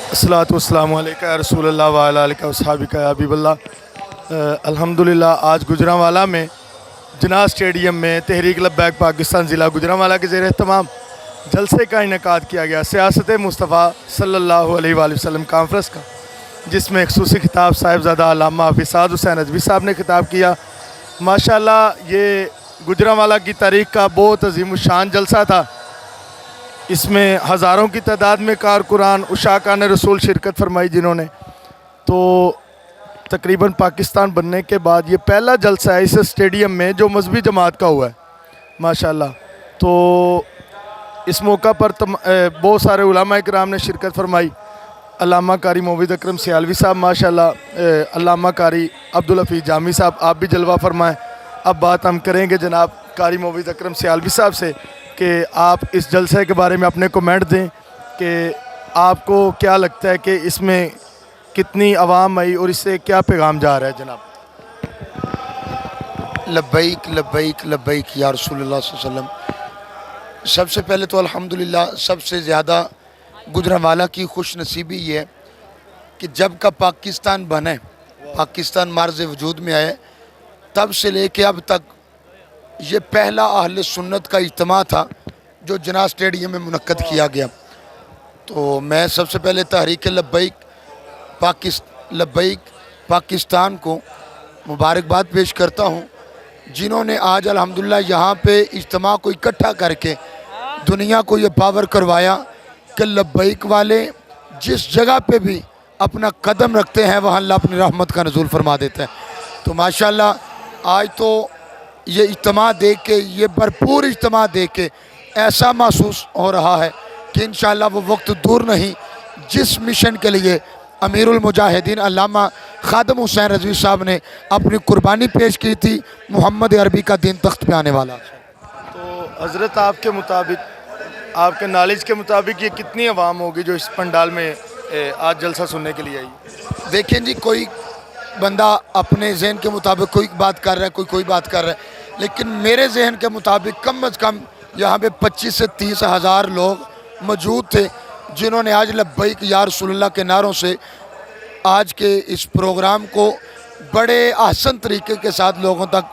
अस्सलातु वस्सलामु अलैका या रसूल अल्लाह व अला आलिका व अस्हाबिका या हबीब अल्लाह। अल्हम्दुलिल्लाह आज गुजरांवाला में जना स्टेडियम में तहरीक लब्बैक पाकिस्तान ज़िला गुजरांवाला के ज़ेर एहतमाम जलसे का इनेकाद किया गया सियासत मुस्तफ़ा सल्लल्लाहु अलैहि वसल्लम कॉन्फ्रेंस का, जिसमें ख़ुसूसी खिताब साहिबज़ादा अल्लामा हाफ़िज़ साद हुसैन रज़वी साहब ने खिताब किया। माशाअल्लाह ये गुजरांवाला की तारीख़ का बहुत अज़ीमुश्शान जलसा था। इसमें हज़ारों की तादाद में कारकुरान उशाकान रसूल शिरकत फरमाई, जिन्होंने तो तकरीबन पाकिस्तान बनने के बाद ये पहला जलसा है इस स्टेडियम में जो मजहबी जमात का हुआ है माशाअल्लाह। तो इस मौका पर बहुत सारे उलमा इकराम ने शिरकत फरमाई। अल्लामा कारी मोविद अकरम सियालवी साहब माशाअल्लाह, अल्लामा कारी अब्दुल हफीज़ जामी साहब, आप भी जलवा फरमाएँ। अब बात हम करेंगे जनाब कारी मोविद अकरम सियालवी साहब से कि आप इस जलसे के बारे में अपने कमेंट दें कि आपको क्या लगता है कि इसमें कितनी आवाम आई और इससे क्या पैगाम जा रहा है जनाब। लब्बैक लब्बैक लब्बैक या रसूलुल्लाह सल्लल्लाहु अलैहि वसल्लम। सबसे पहले तो अल्हम्दुलिल्लाह सबसे ज़्यादा गुजरांवाला की खुश नसीबी ये है कि जब का पाकिस्तान बने, पाकिस्तान मार्ज़ वजूद में आए, तब से लेके अब तक ये पहला अहले सुन्नत का इज्तिमा था जो जना स्टेडियम में मुनक्कद किया गया। तो मैं सबसे पहले तहरीक लब्बैक पाकिस्तान को मुबारकबाद पेश करता हूँ, जिन्होंने आज अल्हम्दुलिल्लाह यहाँ पे इज्तिमा को इकट्ठा करके दुनिया को ये पावर करवाया कि लब्बैक वाले जिस जगह पे भी अपना कदम रखते हैं वहाँ अल्लाह अपनी रहमत का नज़ूल फरमा देता है। तो माशाअल्लाह आज तो ये इज्तिमा देख के, ये भरपूर इज्तिमा देख के ऐसा महसूस हो रहा है कि इंशाअल्लाह वो वक्त दूर नहीं जिस मिशन के लिए अमीरुल मुजाहिदीन अल्लामा खादम हुसैन रज़वी साहब ने अपनी कुर्बानी पेश की थी, मोहम्मद अरबी का दिन तख्त पे आने वाला। तो हज़रत आपके मुताबिक, आपके नॉलेज के मुताबिक ये कितनी आवाम होगी जो इस पंडाल में आज जलसा सुनने के लिए आई? देखें जी, कोई बंदा अपने जहन के मुताबिक कोई बात कर रहा है, कोई बात कर रहा है, लेकिन मेरे जहन के मुताबिक कम अज़ कम यहाँ पे 25 से 30 हज़ार लोग मौजूद थे, जिन्होंने आज लब्बैक या रसूलुल्लाह के नारों से आज के इस प्रोग्राम को बड़े आसान तरीके के साथ लोगों तक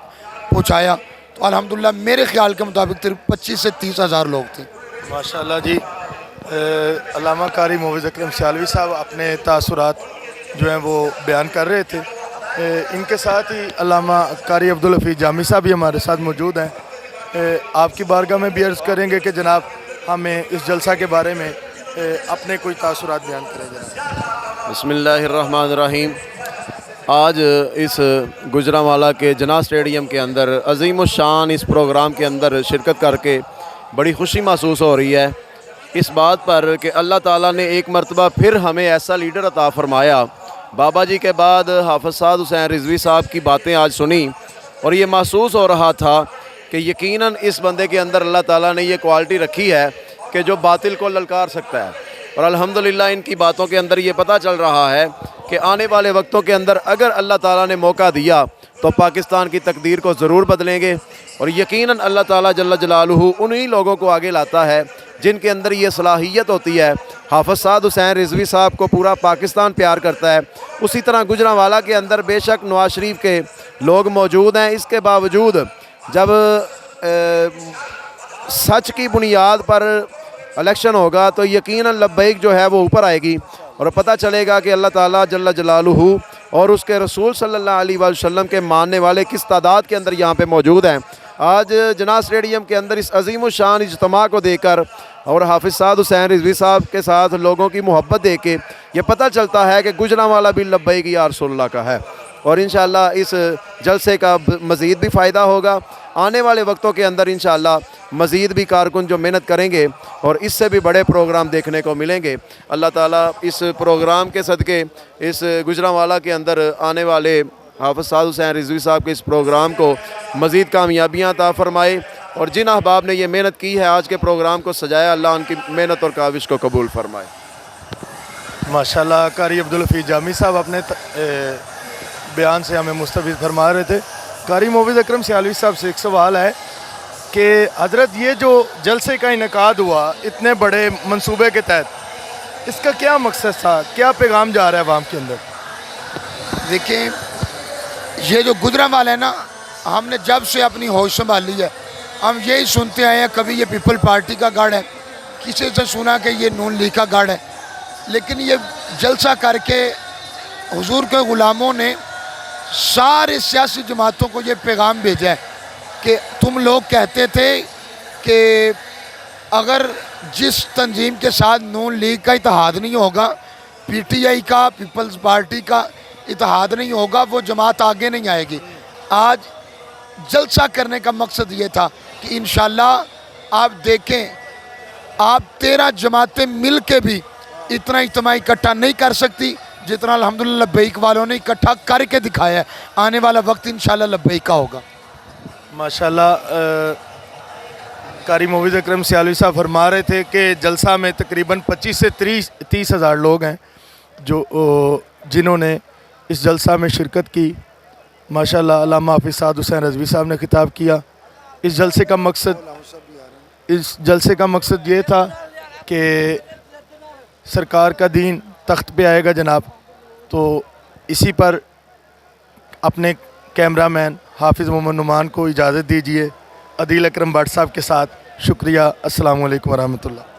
पहुँचाया। तो अल्हम्दुलिल्लाह मेरे ख्याल के मुताबिक 25 से 30 हज़ार लोग थे। माशाअल्लाह जी। अल्लामा कारी मोविद अकरम सियालवी साहब अपने तासुरात जो हैं वो बयान कर रहे थे। इनके साथ ही अल्लामा कारी अब्दुल हफीज़ जामी साहब भी हमारे साथ मौजूद हैं। आपकी बारगाह में भी अर्ज़ करेंगे कि जनाब हमें इस जलसा के बारे में अपने कोई तासुरात बयान करें जनाब। बिस्मिल्लाहिर्रहमानिर्रहीम। आज इस गुजरांवाला के जना स्टेडियम के अंदर अज़ीमुश्शान इस प्रोग्राम के अंदर शिरकत करके बड़ी खुशी महसूस हो रही है इस बात पर कि अल्लाह ताला ने एक मरतबा फिर हमें ऐसा लीडर अता फ़रमाया। बाबा जी के बाद हाफ़िज़ साद हुसैन रिज़वी साहब की बातें आज सुनी और ये महसूस हो रहा था कि यकीनन इस बंदे के अंदर अल्लाह ताला ने ये क्वालिटी रखी है कि जो बातिल को ललकार सकता है। और अल्हम्दुलिल्लाह इनकी बातों के अंदर ये पता चल रहा है कि आने वाले वक्तों के अंदर अगर अल्लाह ताला ने मौका दिया तो पाकिस्तान की तकदीर को ज़रूर बदलेंगे। और यकीनन अल्लाह ताला जल्ल जलालुहु उन्हीं लोगों को आगे लाता है जिनके अंदर ये सलाहियत होती है। हाफ़िज़ साद हुसैन रिज़वी साहब को पूरा पाकिस्तान प्यार करता है, उसी तरह गुजरांवाला के अंदर बेशक नवाज शरीफ के लोग मौजूद हैं। इसके बावजूद जब सच की बुनियाद पर इलेक्शन होगा तो यकीनन लब्बैक जो है वो ऊपर आएगी और पता चलेगा कि अल्लाह ताला जल्ल जलालुहु और उसके रसूल सल्लल्लाहु अलैहि वसल्लम के मानने वाले किस तादाद के अंदर यहाँ पे मौजूद हैं। आज जना स्टेडियम के अंदर इस अज़ीमुश्शान इज्तिमा को देकर और हाफ़िज़ साद हुसैन रिज़वी साहब के साथ लोगों की मोहब्बत देख के ये पता चलता है कि गुजरांवाला भी लब्बैक या रसूलुल्लाह का है। और इंशाअल्लाह इस जलसे का मज़ीद भी फ़ायदा होगा। आने वाले वक्तों के अंदर इंशाअल्लाह मज़ीद भी कारकुन जो मेहनत करेंगे और इससे भी बड़े प्रोग्राम देखने को मिलेंगे। अल्लाह ताला इस प्रोग्राम के सदक़े इस गुजरांवाला के अंदर आने वाले हाफ़िज़ साद हुसैन रिज़वी साहब के इस प्रोग्राम को मज़ीद कामयाबियाँ अता फ़रमाए। और जिन अहबाब ने ये मेहनत की है आज के प्रोग्राम को सजाया, अल्लाह उनकी मेहनत और काविश को कबूल फ़रमाए। माशाअल्लाह कारी अब्दुल हफीज़ जामी साहब अपने बयान से हमें मुस्तफ़ीज़ फरमा रहे थे। कारी मोविद अकरम सियालवी साहब से एक सवाल है कि हज़रत ये जो जलसे का इनेकाद हुआ इतने बड़े मंसूबे के तहत, اس کا کیا مقصد تھا, کیا پیغام جا رہا ہے عوام کے اندر؟ دیکھیں یہ جو گجرانوالہ ہے نا, ہم نے جب سے اپنی ہوش سنبھالی ہے ہم یہی سنتے آئے ہیں, کبھی یہ پیپل پارٹی کا گڑھ ہے, کسی سے سنا کہ یہ نون لیگ کا گڑھ ہے, لیکن یہ جلسہ کر کے حضور کے غلاموں نے سارے سیاسی جماعتوں کو یہ پیغام بھیجا ہے کہ تم لوگ کہتے تھے کہ اگر جس تنظیم کے ساتھ نون لیگ کا اتحاد نہیں ہوگا, پی ٹی آئی کا, پیپلز پارٹی کا اتحاد نہیں ہوگا, وہ جماعت آگے نہیں آئے گی. آج جلسہ کرنے کا مقصد یہ تھا کہ انشاءاللہ آپ دیکھیں, آپ 13 جماعتیں مل کے بھی اتنا اجتماع اکٹھا نہیں کر سکتی جتنا الحمدللہ لبیک والوں نے اکٹھا کر کے دکھایا ہے. آنے والا وقت انشاءاللہ لبیک کا ہوگا. ماشاءاللہ قاری موعظ اکرم سیالوی صاحب فرما رہے تھے کہ جلسہ میں تقریباً 25 سے 30 ہزار لوگ ہیں جنہوں نے اس جلسہ میں شرکت کی. ماشاءاللہ علامہ حافظ سعد حسین رضوی صاحب نے خطاب کیا. اس جلسے کا مقصد یہ تھا کہ سرکار کا دین تخت پہ آئے گا جناب, تو اسی پر اپنے کیمرہ مین حافظ محمد نعمان کو اجازت دیجیے عدیل اکرم بٹ صاحب کے ساتھ. شکریہ. السلام علیکم ورحمۃ اللہ.